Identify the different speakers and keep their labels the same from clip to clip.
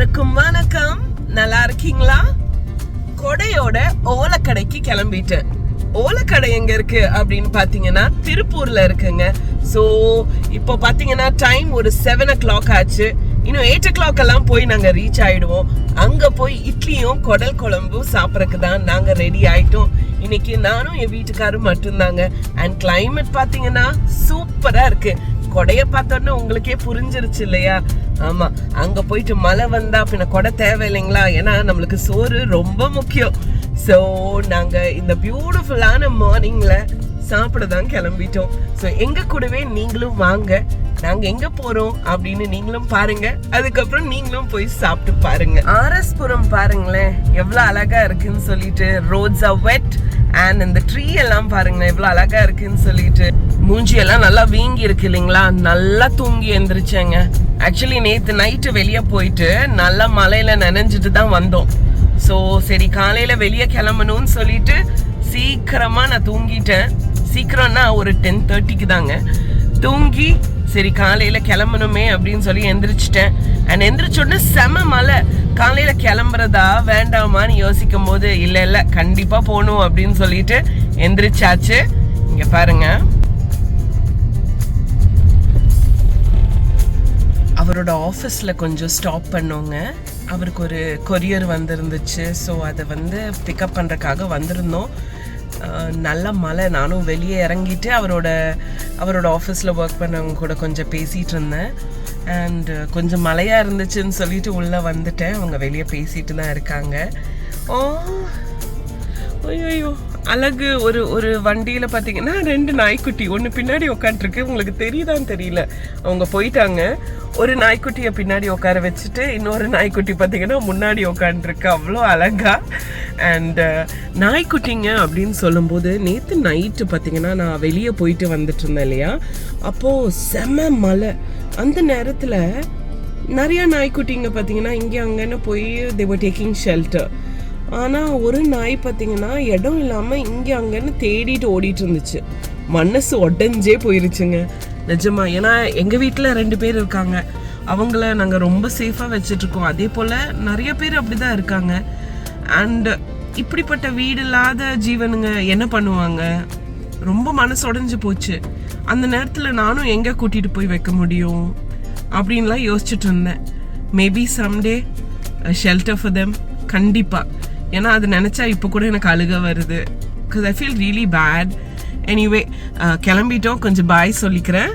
Speaker 1: எல்லாருக்கும் வணக்கம். நல்லா இருக்கீங்களா? கொடையோட ஓலக்கடைக்கு கிளம்பிட்டேன். ஓலக்கடை எங்க இருக்கு அப்படின்னு பாத்தீங்கன்னா திருப்பூர்ல இருக்குங்க. சோ இப்போ பாத்தீங்கன்னா டைம் ஒரு 7 o'clock ஆச்சு. இன்னும் 8 o'clock எல்லாம் போய் நாங்க ரீச் ஆயிடுவோம். அங்க போய் இட்லியும் குடல் குழம்பும் சாப்பிடறதுக்கு தான் நாங்க ரெடி ஆயிட்டோம். இன்னைக்கு நானும் என் வீட்டுக்காரும் மட்டும்தாங்க. அண்ட் கிளைமேட் பாத்தீங்கன்னா சூப்பரா இருக்கு. கொடைய பார்த்தோன்னா உங்களுக்கே புரிஞ்சிருச்சு இல்லையா? ஆமா, அங்க போயிட்டு மழை வந்தா பின்ன கொடை தேவை இல்லைங்களா? ஏன்னா நம்மளுக்கு சோறு ரொம்ப முக்கியம். ஸோ நாங்க இந்த பியூட்டிஃபுல்லான மார்னிங்ல சாப்பிட தான் கிளம்பிட்டோம். ஸோ எங்க கூடவே நீங்களும் வாங்க. நாங்க எங்க போறோம் அப்படின்னு நீங்களும் பாருங்க. அதுக்கப்புறம் நீங்களும் போய் சாப்பிட்டு பாருங்க. ஆர்எஸ்புரம் பாருங்களேன் எவ்வளவு அழகா இருக்குன்னு சொல்லிட்டு. ரோட்ஸ் ஆர் வெட் அண்ட் இந்த ட்ரீ எல்லாம் பாருங்களேன் எவ்வளவு அழகா இருக்குன்னு சொல்லிட்டு. மூஞ்சி எல்லாம் நல்லா வீங்கி இருக்கு இல்லைங்களா? நல்லா தூங்கி எந்திரிச்சேங்க. ஆக்சுவலி நேத்து நைட்டு வெளியே போயிட்டு நல்லா மழையில நனைஞ்சிட்டு தான் வந்தோம். ஸோ சரி காலையில வெளியே கிளம்பணும்னு சொல்லிட்டு சீக்கிரமா நான் தூங்கிட்டேன். சீக்கிரம்னா ஒரு 10:30க்கு தாங்க தூங்கி சரி காலையில கிளம்பணுமே அப்படின்னு சொல்லி எந்திரிச்சிட்டேன். அண்ட் எந்திரிச்ச உடனே செம மழை. காலையில கிளம்புறதா வேண்டாமான்னு யோசிக்கும் போது இல்ல கண்டிப்பா போகணும் அப்படின்னு சொல்லிட்டு எந்திரிச்சாச்சு. இங்க பாருங்க, அவரோட ஆஃபீஸில் கொஞ்சம் ஸ்டாப் பண்ணோங்க. அவருக்கு ஒரு கொரியர் வந்திருந்துச்சு. ஸோ அதை பிக்கப் பண்ணுறதுக்காக வந்திருந்தோம். நல்ல மழை. நானும் வெளியே இறங்கிட்டு அவரோட ஆஃபீஸில் ஒர்க் பண்ணவங்க கூட கொஞ்சம் பேசிகிட்டு இருந்தேன். அண்ட் கொஞ்சம் மழையாக இருந்துச்சுன்னு சொல்லிட்டு உள்ளே வந்துட்டேன். அவங்க வெளியே பேசிட்டு தான் இருக்காங்க. ஐயோ அழகு. ஒரு வண்டியில் பார்த்தீங்கன்னா 2 நாய்க்குட்டி ஒன்று பின்னாடி உட்காந்துருக்கு. உங்களுக்கு தெரியுதான்னு தெரியல. அவங்க போயிட்டாங்க. ஒரு நாய்க்குட்டியை பின்னாடி உட்கார வச்சுட்டு இன்னொரு நாய்க்குட்டி பார்த்தீங்கன்னா முன்னாடி உட்காந்துருக்கு. அவ்வளோ அழகா. அண்ட் நாய்க்குட்டிங்க அப்படின்னு சொல்லும்போது நேற்று நைட்டு பார்த்தீங்கன்னா நான் வெளியே போயிட்டு வந்துட்டு இருந்தேன் இல்லையா? அப்போது செம மழை. அந்த நேரத்தில் நிறையா நாய்க்குட்டிங்க பார்த்தீங்கன்னா இங்கே அங்கேன்னு போய் they were taking shelter. ஆனால் ஒரு நாய் பார்த்தீங்கன்னா இடம் இல்லாமல் இங்கே அங்கேன்னு தேடிட்டு ஓடிட்டு இருந்துச்சு. மனசு உடஞ்சே போயிருச்சுங்க நிஜமா. ஏன்னா எங்கள் வீட்டில் 2 பேர் இருக்காங்க. அவங்கள நாங்கள் ரொம்ப சேஃபாக வச்சிட்ருக்கோம். அதே போல் நிறைய பேர் அப்படி தான் இருக்காங்க. அண்ட் இப்படிப்பட்ட வீடு இல்லாத ஜீவனுங்க என்ன பண்ணுவாங்க? ரொம்ப மனசு உடஞ்சி போச்சு. அந்த நேரத்தில் நானும் எங்கே கூட்டிகிட்டு போய் வைக்க முடியும் அப்படின்லாம் யோசிச்சுட்டு இருந்தேன். Maybe someday shelter for them கண்டிப்பாக. ஏன்னா அது நினச்சா இப்போ கூட எனக்கு அழுக வருது. Because I feel really bad. Anyway கிளம்பிட்டோம். கொஞ்சம் பாய் சொல்லிக்கிறேன்.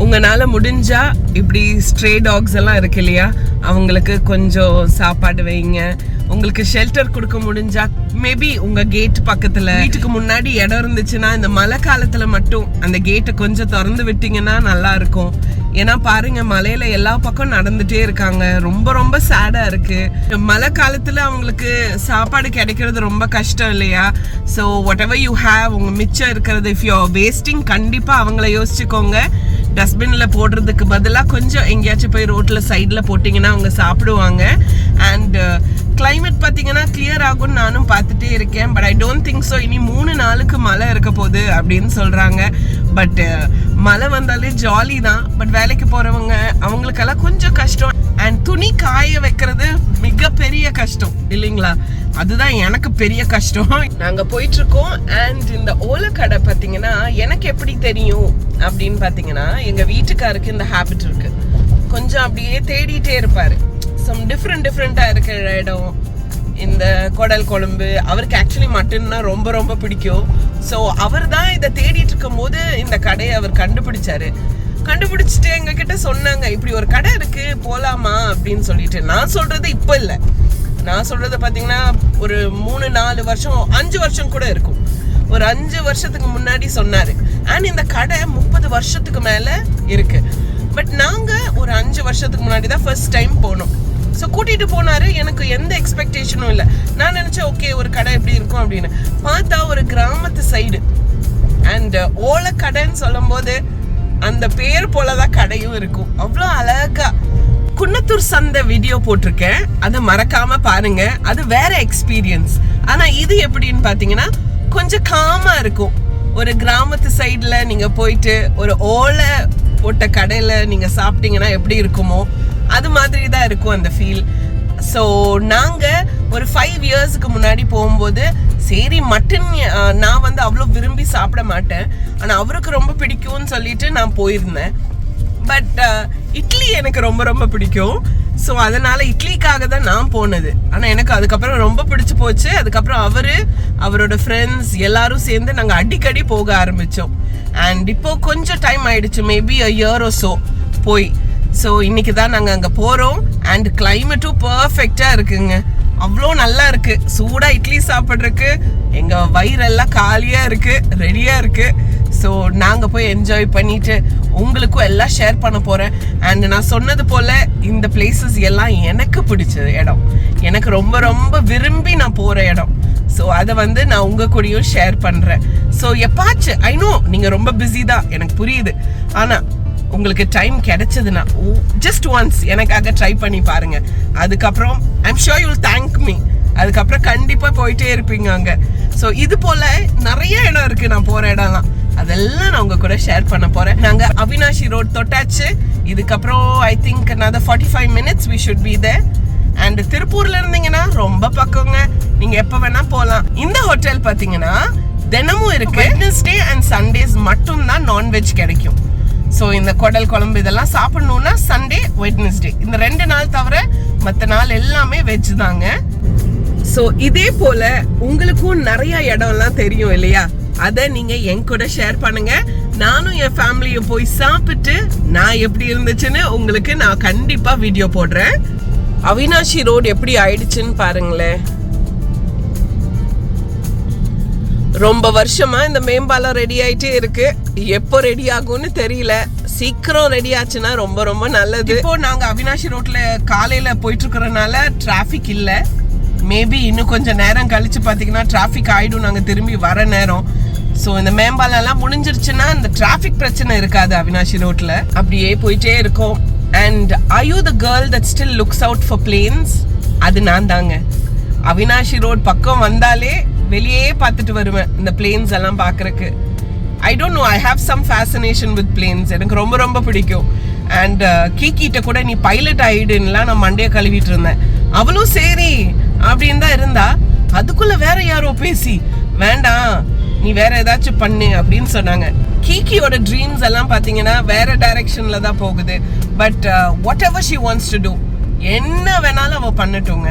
Speaker 1: உங்களால் முடிஞ்சா இப்படி ஸ்ட்ரே டாக்ஸ் எல்லாம் இருக்கு இல்லையா, அவங்களுக்கு கொஞ்சம் சாப்பாடு வைங்க. உங்களுக்கு ஷெல்டர் கொடுக்க முடிஞ்சா மேபி உங்க கேட் பக்கத்துல வீட்டுக்கு முன்னாடி இடம் இருந்துச்சுன்னா இந்த மழை காலத்துல மட்டும் அந்த கேட்டை கொஞ்சம் திறந்து விட்டீங்கன்னா நல்லா இருக்கும். ஏன்னா பாருங்க மழையில எல்லா பக்கம் நடந்துட்டே இருக்காங்க. ரொம்ப ரொம்ப சேடா இருக்கு. மழை காலத்துல அவங்களுக்கு சாப்பாடு கிடைக்கிறது ரொம்ப கஷ்டம் இல்லையா? So what ever you have, உங்க மிச்சம் இருக்கிறது இஃப் யூ ஆர் வேஸ்டிங் கண்டிப்பா அவங்கள யோசிச்சுக்கோங்க. டஸ்ட்பின்ல போடுறதுக்கு பதிலாக கொஞ்சம் எங்கேயாச்சும் போய் ரோட்ல சைட்ல போட்டிங்கன்னா அவங்க சாப்பிடுவாங்க. அண்ட் கிளைமேட் பார்த்தீங்கன்னா கிளியர் ஆகும்னு நானும் பார்த்துட்டே இருக்கேன். But I don't think so. இனி 3 நாளுக்கு மழை இருக்க போகுது அப்படின்னு சொல்கிறாங்க. பட் மழை வந்தாலே ஜாலி தான். பட் வேலைக்கு போகிறவங்க அவங்களுக்கெல்லாம் கொஞ்சம் கஷ்டம். அண்ட் துணி காய வைக்கிறது மிகப்பெரிய கஷ்டம் இல்லைங்களா? அதுதான் எனக்கு பெரிய கஷ்டம். நாங்கள் போயிட்டுருக்கோம். அண்ட் இந்த ஓலக்கடை பார்த்தீங்கன்னா எனக்கு எப்படி தெரியும் அப்படின்னு பார்த்தீங்கன்னா எங்கள் வீட்டுக்காருக்கு இந்த ஹேபிட் இருக்குது. கொஞ்சம் அப்படியே தேடிட்டே இருப்பார். சம் டிஃப்ரெண்ட்டாக இருக்கிற இடம். இந்த குடல் குழம்பு அவருக்கு ஆக்சுவலி மட்டன்னா ரொம்ப ரொம்ப பிடிக்கும். ஸோ அவர் தான் இதை தேடிட்டு இருக்கும் போது இந்த கடையை அவர் கண்டுபிடிச்சிட்டு எங்ககிட்ட சொன்னாங்க இப்படி ஒரு கடை இருக்கு போலாமா அப்படின்னு சொல்லிட்டு. நான் சொல்றது இப்போ இல்லை, நான் சொல்றது பார்த்தீங்கன்னா ஒரு 3-4 வருஷம் 5 வருஷம் கூட இருக்கும். ஒரு 5 வருஷத்துக்கு முன்னாடி சொன்னாரு. அண்ட் இந்த கடை 30 வருஷத்துக்கு மேலே இருக்கு. பட் நாங்கள் ஒரு 5 வருஷத்துக்கு முன்னாடி தான் ஃபர்ஸ்ட் டைம் போனோம். ஸோ கூட்டிகிட்டு போனார். எனக்கு எந்த எக்ஸ்பெக்டேஷனும் இல்லை. நான் நினச்சேன் ஓகே ஒரு கடை எப்படி இருக்கும் அப்படின்னு. பார்த்தா ஒரு கிராமத்து சைடு. அண்ட் ஓலக்கடைன்னு சொல்லும் போது அந்த பேர் போலதான் கடையும் இருக்கும். அவ்வளோ அழகா. குன்னத்தூர் சந்தை வீடியோ போட்டிருக்கேன், அதை மறக்காம பாருங்க. அது வேற எக்ஸ்பீரியன்ஸ். ஆனா இது எப்படின்னு பாத்தீங்கன்னா கொஞ்சம் காமா இருக்கும். ஒரு கிராமத்து சைடுல நீங்க போயிட்டு ஒரு ஓலை போட்ட கடையில நீங்க சாப்பிட்டீங்கன்னா எப்படி இருக்குமோ அது மாதிரி தான் இருக்கும் அந்த ஃபீல். ஸோ நாங்கள் ஒரு 5 இயர்ஸ்க்கு முன்னாடி போகும்போது சரி மட்டன் நான் வந்து அவ்வளோ விரும்பி சாப்பிட மாட்டேன், ஆனால் அவருக்கு ரொம்ப பிடிக்கும்னு சொல்லிட்டு நான் போயிருந்தேன். பட் இட்லி எனக்கு ரொம்ப ரொம்ப பிடிக்கும். ஸோ அதனால் இட்லிக்காக தான் நான் போனது. ஆனால் எனக்கு அதுக்கப்புறம் ரொம்ப பிடிச்சி போச்சு. அதுக்கப்புறம் அவரோட ஃப்ரெண்ட்ஸ் எல்லாரும் சேர்ந்து நாங்கள் அடிக்கடி போக ஆரம்பித்தோம். அண்ட் இப்போ கொஞ்சம் டைம் ஆயிடுச்சு, maybe a year or so போய். ஸோ இன்னைக்கு தான் நாங்கள் அங்கே போகிறோம். அண்ட் கிளைமேட்டும் பர்ஃபெக்டாக இருக்குங்க, அவ்வளோ நல்லா இருக்கு. சூடாக இட்லி சாப்பிட்றதுக்கு எங்கள் வயிறெல்லாம் காலியாக இருக்குது, ரெடியாக இருக்குது. ஸோ நாங்கள் போய் என்ஜாய் பண்ணிட்டு உங்களுக்கும் எல்லாம் ஷேர் பண்ண போகிறேன். அண்ட் நான் சொன்னது போல் இந்த பிளேசஸ் எல்லாம் எனக்கு பிடிச்ச இடம், எனக்கு ரொம்ப ரொம்ப விரும்பி நான் போகிற இடம். ஸோ அதை வந்து நான் உங்கள் கூடயும் ஷேர் பண்ணுறேன். ஸோ எப்பாச்சு ஐ நோ நீங்கள் ரொம்ப பிஸி தான், எனக்கு புரியுது. ஆனால் உங்களுக்கு டைம் கிடைச்சதுன்னா ஜஸ்ட் ஒன்ஸ் எனக்காக ட்ரை பண்ணி பாருங்க. அதுக்கப்புறம் I'm sure you will thank me. அதுக்கப்புறம் கண்டிப்பாக போயிட்டே இருப்பீங்க அங்கே. ஸோ இது போல் நிறைய இடம் இருக்குது நான் போகிற இடம்லாம், அதெல்லாம் நான் உங்கள் கூட ஷேர் பண்ண போகிறேன். நாங்கள் அவினாஷி ரோட் தொட்டாச்சு. இதுக்கப்புறம் I think another 45 minutes we should be there. And திருப்பூர்ல இருந்தீங்கன்னா ரொம்ப பக்கங்க, நீங்க எப்ப வேணா போகலாம். இந்த ஹோட்டல் பாத்தீங்கன்னா தினமும் இருக்கு. வெட்னஸ்டே அண்ட் சண்டேஸ் மட்டும் தான் நான்வெஜ் கிடைக்கும். ஸோ இந்த குடல் குழம்பு இதெல்லாம் சாப்பிடணும்னா சண்டே வெட்னஸ்டே, இந்த 2 நாள் தவிர மற்ற நாள் எல்லாமே வெஜ் தாங்க. ஸோ இதே போல உங்களுக்கும் நிறைய இடம்லாம் தெரியும் இல்லையா, அதை நீங்க என் கூட ஷேர் பண்ணுங்க. நானும் என் ஃபேமிலியும் போய் சாப்பிட்டு நான் எப்படி இருந்துச்சுன்னு உங்களுக்கு நான் கண்டிப்பா வீடியோ போடுறேன். அவினாஷி ரோடு எப்படி ஆயிடுச்சுன்னு பாருங்களேன். ரொம்ப வருஷமா இந்த மேம்பாலம் ரெடி ஆயிட்டே இருக்கு. எப்போ ரெடி ஆகும்னு தெரியல, சீக்கிரம் ரெடி ஆச்சுன்னா ரொம்ப ரொம்ப நல்லது. இப்போ நாங்க அவினாஷி ரோட்ல காலையில போயிட்டு இருக்கிறதுனால டிராபிக் இல்ல. மேபி இன்னும் கொஞ்சம் நேரம் கழிச்சு பாத்தீங்கன்னா டிராபிக் ஆயிடும் நாங்க திரும்பி வர நேரம். ஸோ இந்த மேம்பாலம் எல்லாம் முடிஞ்சிருச்சுன்னா இந்த டிராபிக் பிரச்சனை இருக்காது அவினாஷி ரோட்ல. அப்படியே போயிட்டே இருக்கோம். And are you the girl that still looks out for planes? அது நான் தாங்க. அவினாஷி ரோட் பக்கம் வந்தாலே வெளியே பார்த்துட்டு வருவேன் இந்த பிளேன்ஸ் எல்லாம் பார்க்கறக்கு. I don't know, I have some fascination with planes, எனக்கு ரொம்ப ரொம்ப பிடிக்கும். அண்ட் கீக்கிட்ட கூட நீ பைலட் ஆயிடுன்னுலாம் நான் மண்டையை கழுவிட்டு இருந்தேன். அவளும் சரி அப்படின்னு தான் இருந்தா. அதுக்குள்ள வேற யாரோ பேசி வேண்டாம் நீ வேற ஏதாச்சும் பண்ணு அப்படின்னு சொன்னாங்க. கீக்கியோட ட்ரீம்ஸ் எல்லாம் பார்த்தீங்கன்னா வேற டைரக்ஷன்ல தான் போகுது. But whatever she wants to do, என்ன வேணாலும் அவ பண்ணட்டுங்க,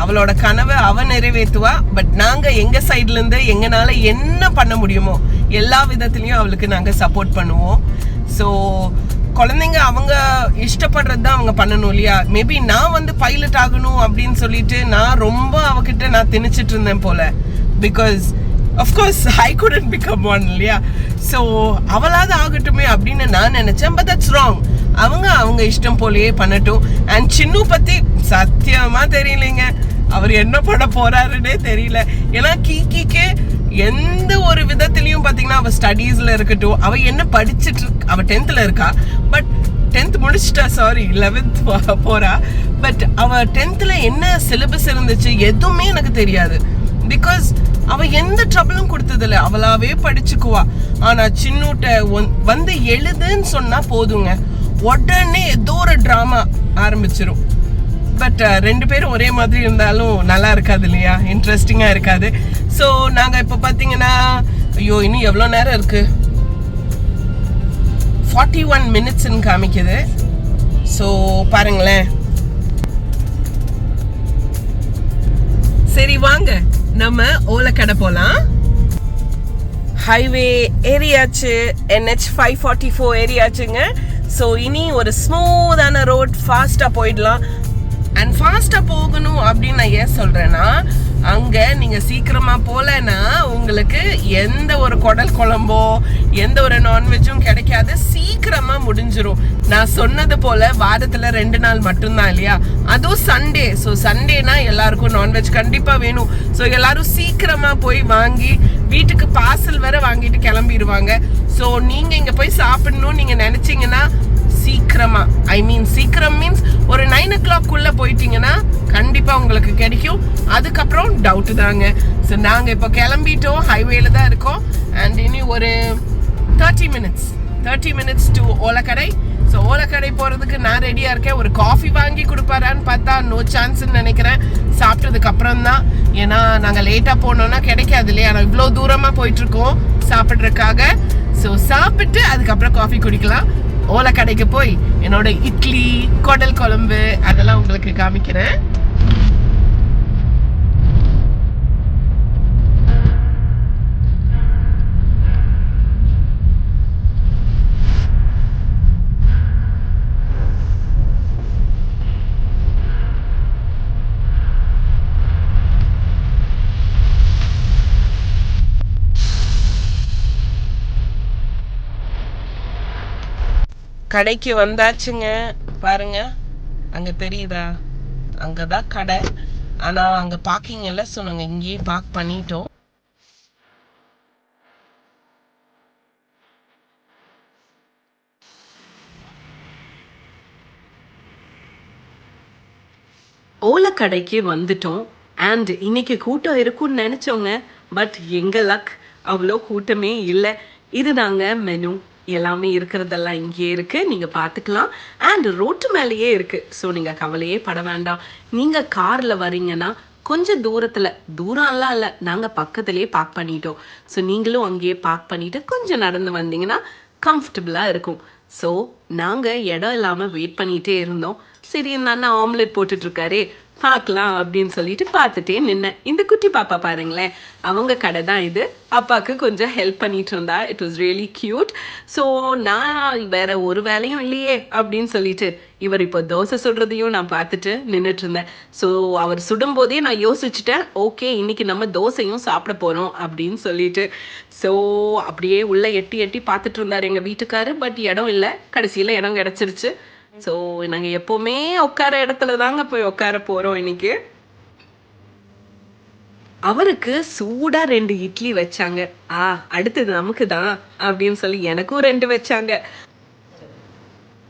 Speaker 1: அவளோட கனவை அவ நிறைவேற்றுவா. பட் நாங்க எங்க சைட்ல இருந்து எங்கனால என்ன பண்ண முடியுமோ எல்லா விதத்துலயும் அவளுக்கு நாங்க சப்போர்ட் பண்ணுவோம். ஸோ குழந்தைங்க அவங்க இஷ்டப்படுறது தான் அவங்க பண்ணணும் இல்லையா. மேபி நான் வந்து பைலட் ஆகணும் அப்படின்னு சொல்லிட்டு நான் ரொம்ப அவகிட்ட நான் திணிச்சிட்டு இருந்தேன் போல. Because of course I couldn't become one இல்லையா. ஸோ அவளாவது ஆகட்டுமே அப்படின்னு நான் நினைச்சேன். But that's wrong. அவங்க இஷ்டம் போலயே பண்ணட்டும். அண்ட் சின்னு பத்தி சத்தியமா தெரியலைங்க, அவர் என்ன பண்ண போறாருன்னே தெரியல. ஏன்னா கீக்கிக்கு எந்த ஒரு விதத்திலையும் பாத்தீங்கன்னா அவ ஸ்டடீஸ்ல இருக்கட்டும், அவ என்ன படிச்சுட்டு அவ 10th இருக்கா. பட் 10th முடிச்சிட்டா, சாரி 11th போறா. பட் அவ 10th என்ன சிலபஸ் இருந்துச்சு எதுவுமே எனக்கு தெரியாது. பிகாஸ் அவ எந்த ட்ரபிளும் கொடுத்ததில்ல, அவளாவே படிச்சுக்குவா. ஆனா சின்னூட்ட வந்து எழுதுன்னு சொன்னா போதுங்க, உடனே ஏதோ ஒரு டிராமா ஆரம்பிச்சிரும். பட் 2 பேரும் ஒரே மாதிரி இருந்தாலும் நல்லா இருக்காது இல்லையா, இன்ட்ரெஸ்டிங்கா இருக்காது. ஸோ நாங்க இப்ப பாத்தீங்கன்னா ஐயோ இன்னும் எவ்வளோ நேரம் இருக்கு, 41 minutesன்னு காமிக்குது. ஸோ பாருங்களேன். சரி வாங்க நம்ம ஓலக்கடை போலாம். ஹைவே ஏரியாச்சு, NH 544 ஏரியாச்சுங்க. ஸோ இனி ஒரு ஸ்மூத்தான ரோட், ஃபாஸ்டா போயிடலாம். அண்ட் ஃபாஸ்டா போகணும் அப்படின்னு நான் ஏன் சொல்றேன்னா, அங்க நீங்க சீக்கிரமா போலன்னா உங்களுக்கு எந்த ஒரு குடல் குழம்போ எந்த ஒரு நான்வெஜ்ஜும் கிடைக்காது, சீக்கிரமா முடிஞ்சிரும். நான் சொன்னது போல வாரத்துல 2 நாள் மட்டும்தான் இல்லையா, அதுவும் சண்டே. ஸோ சண்டேனா எல்லாருக்கும் நான்வெஜ் கண்டிப்பா வேணும். ஸோ எல்லாரும் சீக்கிரமா போய் வாங்கி வீட்டுக்கு பார்சல் வேற வாங்கிட்டு கிளம்பிடுவாங்க. ஸோ நீங்க இங்க போய் சாப்பிடணும்னு நீங்க நினைச்சீங்கன்னா சீக்கிரமா, ஐ மீன் சீக்கிரம் மீன்ஸ் ஒரு 9 o'clock போயிட்டீங்கன்னா கண்டிப்பா உங்களுக்கு கிடைக்கும். அதுக்கப்புறம் டவுட் தாங்க. ஸோ நாங்க இப்போ கிளம்பிட்டோம், ஹைவேல தான் இருக்கோம். அண்ட் இனி ஒரு 30 minutes டு ஓலக்கடை. ஸோ ஓலக்கடை போகிறதுக்கு நான் ரெடியாக இருக்கேன். ஒரு காஃபி வாங்கி கொடுப்பாரான்னு பார்த்தா நோ சான்ஸ்ன்னு நினைக்கிறேன், சாப்பிட்டதுக்கு அப்புறம் தான். ஏன்னா நாங்கள் லேட்டாக போனோன்னா கிடைக்காது இல்லையா, நான் இவ்வளோ தூரமாக போயிட்டுருக்கோம் சாப்பிட்றதுக்காக. ஸோ சாப்பிட்டு அதுக்கப்புறம் காஃபி குடிக்கலாம். ஓலக்கடைக்கு போய் என்னோட இட்லி, குடல் குழம்பு அதெல்லாம் உங்களுக்கு காமிக்கிறேன். கடைக்கு வந்தாச்சுங்க. பாருங்க, அங்க தெரியுதா, அங்கதான் கடை. ஆனா அங்க பார்க்கிங் இல்லை, ஸோ நாங்கள் இங்கேயே பார்க் பண்ணிட்டோம். ஓலக்கடைக்கு வந்துட்டோம். அண்ட் இன்னைக்கு கூட்டம் இருக்கும்னு நினைச்சோங்க, பட் எங்க லக் அவ்வளோ கூட்டமே இல்லை. இது நாங்க மெனு எல்லாமே இருக்கிறதெல்லாம் இங்கே இருக்குது, நீங்கள் பார்த்துக்கலாம். அண்ட் ரோட்டு மேலேயே இருக்குது, ஸோ நீங்கள் கவலையே பட வேண்டாம். நீங்கள் காரில் வரீங்கன்னா கொஞ்சம் தூரம்லாம் இல்லை, நாங்கள் பக்கத்துலேயே பார்க் பண்ணிட்டோம். ஸோ நீங்களும் அங்கேயே பார்க் பண்ணிவிட்டு கொஞ்சம் நடந்து வந்தீங்கன்னா கம்ஃபர்டபுளாக இருக்கும். ஸோ நாங்கள் இடம் இல்லாமல் வெயிட் பண்ணிகிட்டே இருந்தோம். சரி, இந்த அண்ணா ஆம்லெட் போட்டுட்ருக்காரே பார்க்கலாம் அப்படின்னு சொல்லிட்டு பார்த்துட்டே நின்னேன். இந்த குட்டி பாப்பா பாருங்களேன், அவங்க கடை தான் இது. அப்பாவுக்கு கொஞ்சம் ஹெல்ப் பண்ணிட்டு இருந்தா. It was really cute. So நான் வேற ஒரு வேலையும் இல்லையே அப்படின்னு சொல்லிட்டு இவர் இப்போ தோசை சுடுறதையும் நான் பார்த்துட்டு நின்றுட்டு இருந்தேன். ஸோ அவர் சுடும்போதே நான் யோசிச்சுட்டேன், ஓகே இன்னைக்கு நம்ம தோசையும் சாப்பிட போகிறோம் அப்படின்னு சொல்லிட்டு. ஸோ அப்படியே உள்ள எட்டி பார்த்துட்டு இருந்தார் எங்கள் வீட்டுக்காரு. பட் இடம் இல்லை, கடைசியில் இடம் கிடச்சிருச்சு. ஸோ நாங்கள் எப்போவுமே உட்கார இடத்துல தாங்க போய் உட்கார போகிறோம் இன்னைக்கு. அவருக்கு சூடாக 2 இட்லி வச்சாங்க. அடுத்தது நமக்கு தான் அப்படின்னு சொல்லி எனக்கும் 2 வச்சாங்க.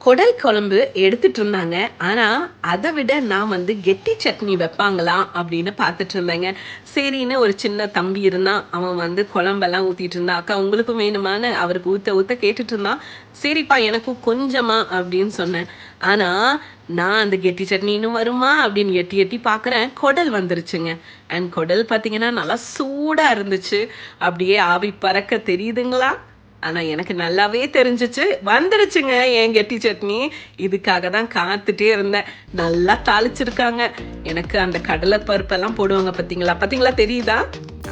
Speaker 1: குடல் குழம்பு எடுத்துட்டு இருந்தாங்க. ஆனால் அதை விட நான் கெட்டி சட்னி வைப்பாங்களா அப்படின்னு பார்த்துட்டு இருந்தேங்க. சரின்னு ஒரு சின்ன தம்பி இருந்தான், அவன் குழம்பெல்லாம் ஊற்றிட்டு இருந்தான். அக்கா உங்களுக்கும் வேணுமான்னு அவருக்கு ஊற்ற கேட்டுட்டு இருந்தான். சரிப்பா எனக்கும் கொஞ்சமா அப்படின்னு சொன்னேன். ஆனால் நான் அந்த கெட்டி சட்னி இன்னும் வருமா அப்படின்னு எட்டி பார்க்குறேன், குடல் வந்துருச்சுங்க. அண்ட் குடல் பார்த்தீங்கன்னா நல்லா சூடாக இருந்துச்சு, அப்படியே ஆவி பறக்க தெரியுதுங்களா. ஆனால் எனக்கு நல்லாவே தெரிஞ்சிச்சு, வந்துருச்சுங்க என் கெட்டி சட்னி. இதுக்காக தான் காத்துட்டே இருந்தேன். நல்லா தாளிச்சிருக்காங்க. எனக்கு அந்த கடலை பருப்பெல்லாம் போடுவாங்க பார்த்தீங்களா தெரியுதா,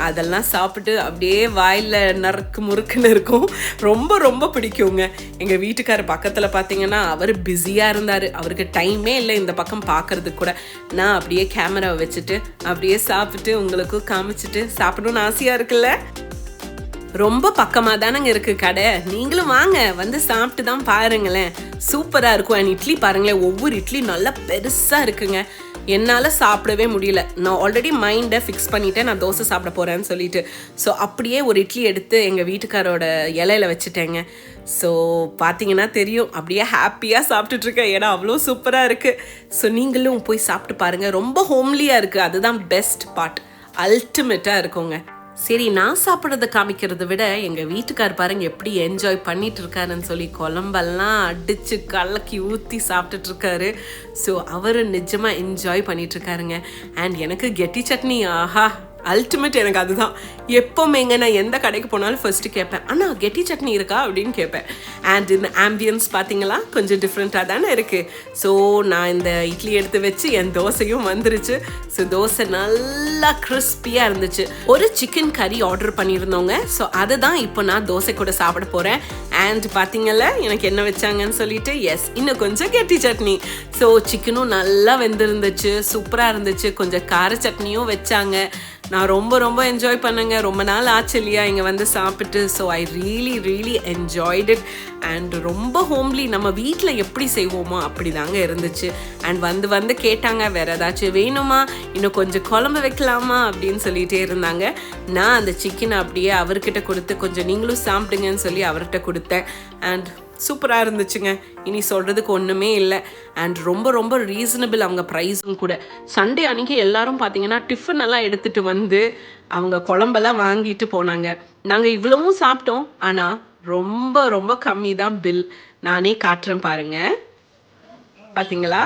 Speaker 1: அதெல்லாம் சாப்பிட்டு அப்படியே வாயில் நறுக்கு முறுக்குன்னு இருக்கும். ரொம்ப ரொம்ப பிடிக்குங்க. எங்கள் வீட்டுக்காரர் பக்கத்தில் பார்த்தீங்கன்னா அவர் பிஸியாக இருந்தார், அவருக்கு டைமே இல்லை இந்த பக்கம் பார்க்கறதுக்கு கூட. நான் அப்படியே கேமராவை வச்சுட்டு அப்படியே சாப்பிட்டு உங்களுக்கும் காமிச்சிட்டு சாப்பிடணும்னு ஆசையாக இருக்குல்ல. ரொம்ப பக்கமாக தானங்க இருக்குது கடை, நீங்களும் வாங்க சாப்பிட்டு தான் பாருங்களேன், சூப்பராக இருக்கும். அண்ட் இட்லி பாருங்களேன், ஒவ்வொரு இட்லி நல்லா பெருசாக இருக்குங்க. என்னால் சாப்பிடவே முடியல. நான் ஆல்ரெடி மைண்டை ஃபிக்ஸ் பண்ணிட்டேன், நான் தோசை சாப்பிட போகிறேன்னு சொல்லிட்டு. ஸோ அப்படியே ஒரு இட்லி எடுத்து எங்கள் வீட்டுக்காரோட இலையில வச்சுட்டேங்க. ஸோ பார்த்தீங்கன்னா தெரியும், அப்படியே ஹாப்பியாக சாப்பிட்டுட்ருக்கேன், ஏன்னா அவ்வளோ சூப்பராக இருக்குது. ஸோ நீங்களும் போய் சாப்பிட்டு பாருங்கள், ரொம்ப ஹோம்லியாக இருக்குது, அதுதான் பெஸ்ட் பார்ட், அல்டிமேட்டாக இருக்குங்க. சரி, நான் சாப்பிட்றத காமிக்கிறத விட எங்கள் வீட்டுக்கார் பாருங்க எப்படி என்ஜாய் பண்ணிட்டு இருக்காருன்னு சொல்லி குழம்பெல்லாம் அடித்து கலக்கி ஊற்றி சாப்பிட்டுட்ருக்காரு. ஸோ அவர் நிஜமாக என்ஜாய் பண்ணிகிட்ருக்காருங்க. அண்ட் எனக்கு கெட்டி சட்னி ஆஹா அல்டிமேட், எனக்கு அதுதான். எப்போவுமேங்க நான் எந்த கடைக்கு போனாலும் ஃபர்ஸ்ட்டு கேட்பேன், ஆனால் கெட்டி சட்னி இருக்கா அப்படின்னு கேட்பேன். அண்ட் இந்த ஆம்பியன்ஸ் பார்த்தீங்களா கொஞ்சம் டிஃப்ரெண்ட்டாக தானே இருக்குது. ஸோ நான் இந்த இட்லி எடுத்து வச்சு என் தோசையும் வந்துருச்சு. ஸோ தோசை நல்லா கிறிஸ்பியாக இருந்துச்சு. ஒரு சிக்கன் கறி ஆர்டர் பண்ணியிருந்தோங்க. ஸோ அதை தான் இப்போ நான் தோசை கூட சாப்பிட போகிறேன். அண்ட் பார்த்தீங்கல்ல எனக்கு என்ன வச்சாங்கன்னு சொல்லிட்டு, எஸ் இன்னும் கொஞ்சம் கெட்டி சட்னி. ஸோ சிக்கனும் நல்லா வெந்திருந்துச்சு, சூப்பராக இருந்துச்சு. கொஞ்சம் கார சட்னியும் வச்சாங்க. நான் ரொம்ப ரொம்ப என்ஜாய் பண்ணேங்க. ரொம்ப நாள் ஆச்சு இல்லையா இங்கே சாப்பிட்டு. So I really enjoyed it. And ரொம்ப ஹோம்லி, நம்ம வீட்டில் எப்படி செய்வோமோ அப்படி தாங்க இருந்துச்சு. அண்ட் வந்து கேட்டாங்க வேறு ஏதாச்சும் வேணுமா, இன்னும் கொஞ்சம் குழம்பு வைக்கலாமா அப்படின்னு சொல்லிகிட்டே இருந்தாங்க. நான் அந்த சிக்கனை அப்படியே அவர்கிட்ட கொடுத்து கொஞ்சம் நீங்களும் சாப்பிடுங்கன்னு சொல்லி அவர்கிட்ட கொடுத்தேன். அண்ட் சூப்பராக இருந்துச்சுங்க. இனி சொல்கிறதுக்கு ஒன்றுமே இல்லை. அண்ட் ரொம்ப ரொம்ப ரீசனபிள் அவங்க ப்ரைஸும் கூட. சண்டே அன்றைக்கி எல்லாரும் பார்த்தீங்கன்னா டிஃபன் எல்லாம் எடுத்துகிட்டு வந்து அவங்க குழம்பெல்லாம் வாங்கிட்டு போனாங்க. நாங்கள் இவ்வளவும் சாப்பிட்டோம், ஆனால் ரொம்ப ரொம்ப கம்மி தான் பில். நானே காட்டுறேன் பாருங்கள். பார்த்தீங்களா?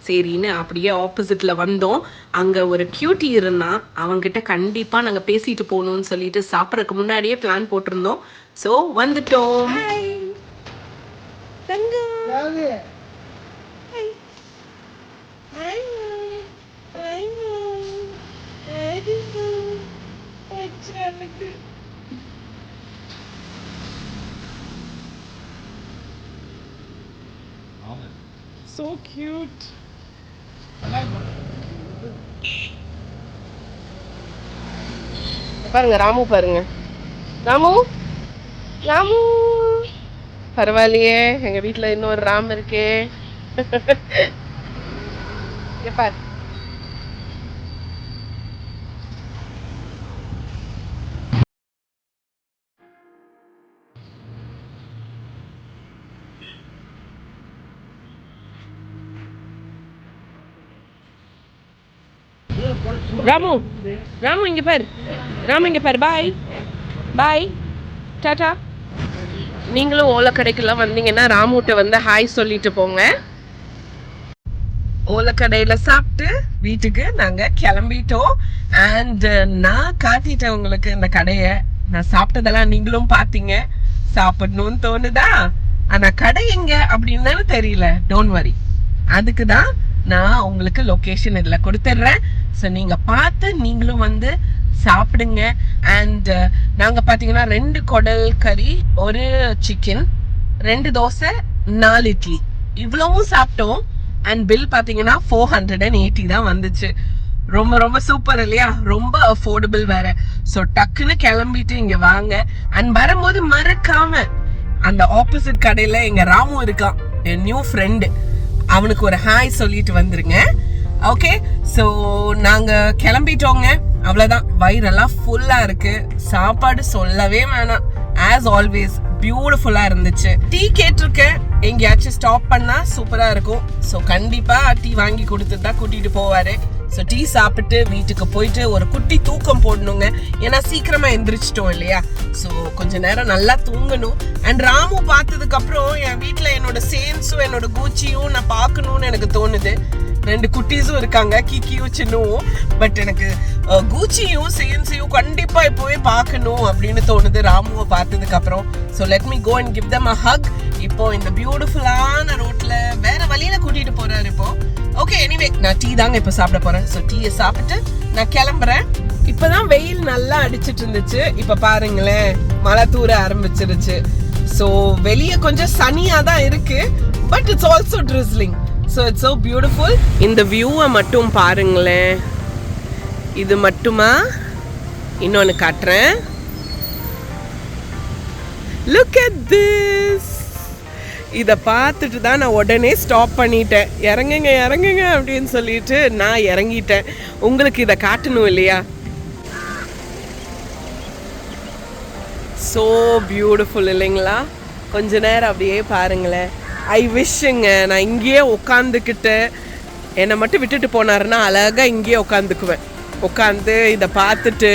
Speaker 1: சரின்னு அப்படியே ஆப்போசிட்டில் வந்தோம். அங்கே ஒரு கியூட்டி இருந்தான். அவங்ககிட்ட கண்டிப்பாக நாங்கள் பேசிட்டு போகணும்னு சொல்லிட்டு சாப்பிட்றதுக்கு முன்னாடியே பிளான் போட்டிருந்தோம். ஸோ வந்துட்டோம். So cute. பாருங்க ராமு, பாருங்க ராமு. ராமு பரவாயில்லையே, எங்க வீட்டுல இன்னொரு ராம் இருக்கே. பாரு. ராமு, ராமு இங்க பாரு. ராமு இங்க பாரு. பாய் பாய், டாடா. நீங்களும் ஓலை கடைக்கெல்லாம் வந்தீங்கன்னா ராமுகிட்ட வந்து ஹாய் சொல்லிட்டு போங்க. ஓலை கடையில் சாப்பிட்டு வீட்டுக்கு நாங்கள் கிளம்பிட்டோம். அண்ட் நான் காட்டிட்டேன் உங்களுக்கு இந்த கடையை. நான் சாப்பிட்டதெல்லாம் நீங்களும் பார்த்தீங்க. சாப்பிடணும்னு தோணுதா? ஆனால் கடை எங்க அப்படின்னு தானே தெரியல. டோன்ட் வரி, அதுக்கு தான் நான் உங்களுக்கு லொக்கேஷன் இதில் கொடுத்துட்றேன். ஸோ நீங்கள் பார்த்து நீங்களும் வந்து சாப்பிடுங்க. அண்ட் நாங்கள் பார்த்தீங்கன்னா 2 குடல் கறி, 1 சிக்கன், 2 தோசை, 4 இட்லி இவ்வளவும் சாப்பிட்டோம். அண்ட் பில் பார்த்தீங்கன்னா 480 தான் வந்துச்சு. ரொம்ப ரொம்ப சூப்பர் இல்லையா? ரொம்ப அஃபோர்டபுள் வேற. ஸோ டக்குன்னு கிளம்பிட்டு இங்கே வாங்க. அண்ட் வரும்போது மறக்காம அந்த ஆப்போசிட் கடையில் எங்கள் ராமு இருக்கான், என் நியூ ஃப்ரெண்டு. அவனுக்கு ஒரு ஹாய் சொல்லிட்டு வந்துருங்க. ஓகே, ஸோ நாங்கள் கிளம்பிட்டோங்க. அவ்வளோதான். வயிறெல்லாம் ஃபுல்லாக இருக்கு. சாப்பாடு சொல்லவே வேணாம். ஆஸ் ஆல்வேஸ் பியூட்டிஃபுல்லாக இருந்துச்சு. டீ கேட்டிருக்கேன், எங்கேயாச்சும் ஸ்டாப் பண்ணால் சூப்பராக இருக்கும். ஸோ கண்டிப்பாக டீ வாங்கி கொடுத்துட்டு தான் கூட்டிகிட்டு போவார். ஸோ டீ சாப்பிட்டு வீட்டுக்கு போயிட்டு ஒரு குட்டி தூக்கம் போடணுங்க. ஏன்னா சீக்கிரமாக எந்திரிச்சிட்டோம் இல்லையா? ஸோ கொஞ்ச நேரம் நல்லா தூங்கணும். அண்ட் ராமு பார்த்ததுக்கப்புறம் என் வீட்டில் என்னோட சேன்ஸும் என்னோட கூச்சியும் நான் பார்க்கணும்னு எனக்கு தோணுது. 2 குட்டீஸும் இருக்காங்க, கிக்கியும் சின்னுவும். பட் எனக்கு கூச்சியும் சேன்ஸையும் கண்டிப்பா இப்போவே பார்க்கணும் அப்படின்னு தோணுது ராமுவை பார்த்ததுக்கு அப்புறம். So let me go and give them a hug. இப்போ இந்த பியூட்டிஃபுல்லான ரோட்ல வேற வழியில கூட்டிட்டு போறாரு இப்போ. ஓகே, எனிவே நான் டீ தாங்க இப்போ சாப்பிட போறேன். ஸோ டீயை சாப்பிட்டு நான் கிளம்புறேன். இப்பதான் வெயில் நல்லா அடிச்சிட்டு இருந்துச்சு. இப்ப பாருங்களேன், மழை தூர ஆரம்பிச்சிருச்சு. ஸோ வெளியே கொஞ்சம் சனியா தான் இருக்கு, but it's also drizzling. So it's so beautiful. இந்த வியூவை மட்டும் பாருங்களேன். இது மட்டுமா? இன்னொன்று காட்டுறேன். Look at this. இதை பார்த்துட்டு தான் நான் உடனே ஸ்டாப் பண்ணிட்டேன். இறங்குங்க இறங்குங்க அப்படின்னு சொல்லிட்டு நான் இறங்கிட்டேன். உங்களுக்கு இதை காட்டணும் இல்லையா? ஸோ பியூட்டிஃபுல் இல்லைங்களா? கொஞ்ச நேரம் அப்படியே பாருங்களேன். ஐ விஷுங்க நான் இங்கேயே உட்காந்துக்கிட்டு, என்னை மட்டும் விட்டுட்டு போனாருன்னா அழகாக இங்கேயே உட்காந்துக்குவேன். உட்காந்து இதை பார்த்துட்டு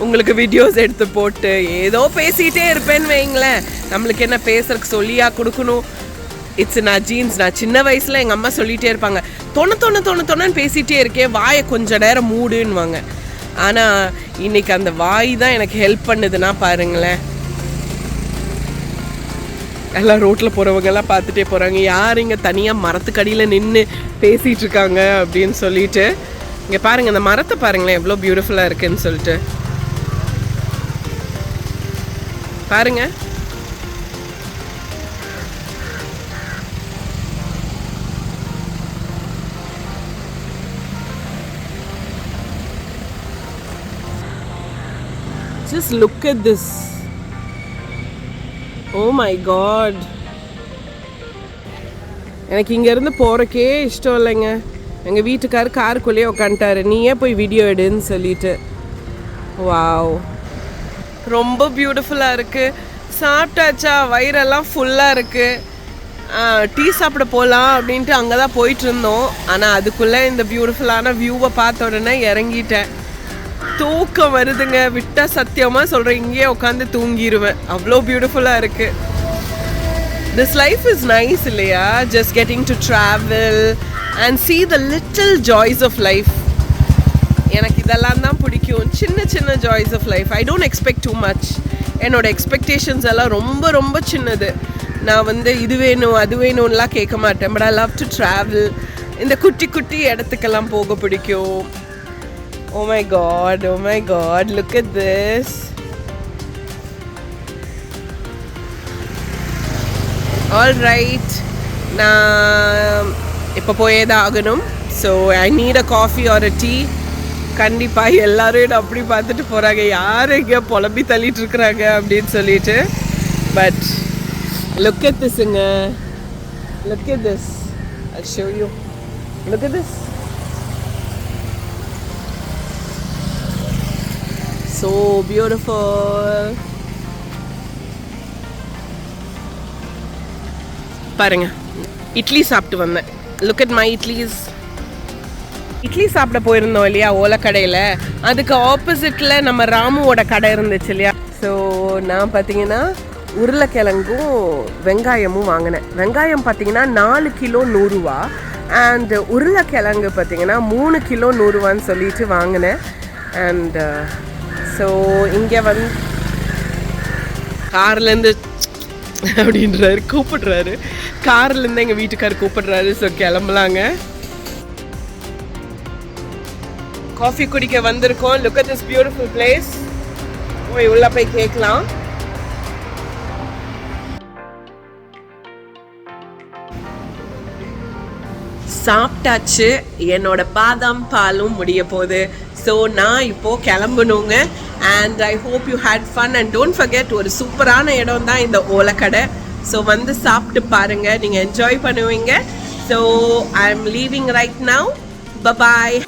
Speaker 1: உங்களுக்கு வீடியோஸ் எடுத்து போட்டு ஏதோ பேசிகிட்டே இருப்பேன்னு வைங்களேன். நம்மளுக்கு என்ன பேசுறதுக்கு சொல்லியா கொடுக்கணும்? இட்ஸ் நான் ஜீன்ஸ். நான் சின்ன வயசில் எங்கள் அம்மா சொல்லிகிட்டே இருப்பாங்க, தொண்ணு பேசிகிட்டே இருக்கேன், வாயை கொஞ்ச நேரம் மூடுன்னுவாங்க. ஆனால் இன்னைக்கு அந்த வாய் தான் எனக்கு ஹெல்ப் பண்ணுதுன்னா பாருங்களேன். எல்லாம் ரோட்டில் போகிறவங்கெல்லாம் பார்த்துட்டே போகிறாங்க, யார் இங்கே தனியாக மரத்துக்கடியில் நின்று பேசிகிட்டு இருக்காங்க அப்படின்னு சொல்லிட்டு. இங்கே பாருங்கள், இந்த மரத்தை பாருங்களேன் எவ்வளோ பியூட்டிஃபுல்லாக இருக்குன்னு சொல்லிட்டு பாருங்க. Just look at this. Oh my god. எனக்கு இங்கேருந்து போகிறக்கே இஷ்டம் இல்லைங்க. எங்கள் வீட்டுக்கார் காருக்குள்ளேயே உட்காந்துட்டாரு, நீயே போய் வீடியோ எடுன்னு சொல்லிட்டு. வாவ், ரொம்ப பியூட்டிஃபுல்லாக இருக்குது. சாப்பிட்டாச்சா? வயிறெல்லாம் ஃபுல்லாக இருக்குது. டீ சாப்பிட போகலாம் அப்படின்ட்டு அங்கே தான் போயிட்டு இருந்தோம். ஆனால் அதுக்குள்ளே இந்த பியூட்டிஃபுல்லான வியூவை பார்த்த உடனே இறங்கிட்டேன். தூக்கம் வருதுங்க. விட்டால் சத்தியமாக சொல்கிறேன், இங்கேயே உட்காந்து தூங்கிடுவேன். அவ்வளோ பியூட்டிஃபுல்லாக இருக்குது. திஸ் லைஃப் இஸ் நைஸ் இல்லையா? Just getting to travel and see the little joys of life. எனக்கு இதெல்லாம் தான் பிடிக்கும். சின்ன சின்ன joys of life. I don't expect too much. என்னோட எக்ஸ்பெக்டேஷன்ஸ் எல்லாம் ரொம்ப ரொம்ப சின்னது. நான் வந்து இது வேணும் அது வேணும்லாம் கேட்க மாட்டேன். But I love to travel. இந்த குட்டி குட்டி இடத்துக்கெல்லாம் போக பிடிக்கும். Oh my God, look at this. All right, நான் இப்போ போயே தான் ஆகணும். So I need a coffee or a tea. கண்டிப்பாக எல்லாரும் என்ன அப்படி பார்த்துட்டு போகிறாங்க, யார் இங்கே புலம்பி தள்ளிட்டு இருக்கிறாங்க அப்படின்னு சொல்லிட்டு. பட் லுக் அட் திஸ்ங்க, look at this. I'll show you. Look at this. So beautiful. பாருங்க, இட்லி சாப்பிட்டு வந்தேன். Look at my idlis. Idli சாப்பிட போயிருந்தோம் இல்லையா ஓலக்கடையில், அதுக்கு ஆப்போசிட்டில் நம்ம ராமுவோட கடை இருந்துச்சு இல்லையா. ஸோ நான் பார்த்தீங்கன்னா உருளைக்கிழங்கும் வெங்காயமும் வாங்கினேன். வெங்காயம் பார்த்தீங்கன்னா 4 கிலோ 100 ரூபா அண்ட் உருளைக்கிழங்கு பார்த்தீங்கன்னா 3 கிலோ 100 ரூபான்னு சொல்லிட்டு வாங்கினேன். அண்ட் ஸோ இங்கே வந்து கார்லேருந்து அப்படின்றாரு, கூப்பிடுறாரு. கார்லேருந்து எங்கள் வீட்டுக்கார் கூப்பிடுறாரு. ஸோ கிளம்பலாங்க. காஃபி குடிக்க வந்திருக்கோம். Look at this beautiful place. போய் உள்ள போய் கேட்கலாம். சாப்பிட்டாச்சு. என்னோட பாதாம் பாலும் முடிய போகுது. ஸோ நான் இப்போது கிளம்பணுங்க. And I hope you had fun and don't forget, ஒரு சூப்பரான இடம் தான் இந்த ஓலக்கடை. ஸோ வந்து சாப்பிட்டு பாருங்கள், நீங்கள் என்ஜாய் பண்ணுவீங்க. So I am leaving right now. Bye bye.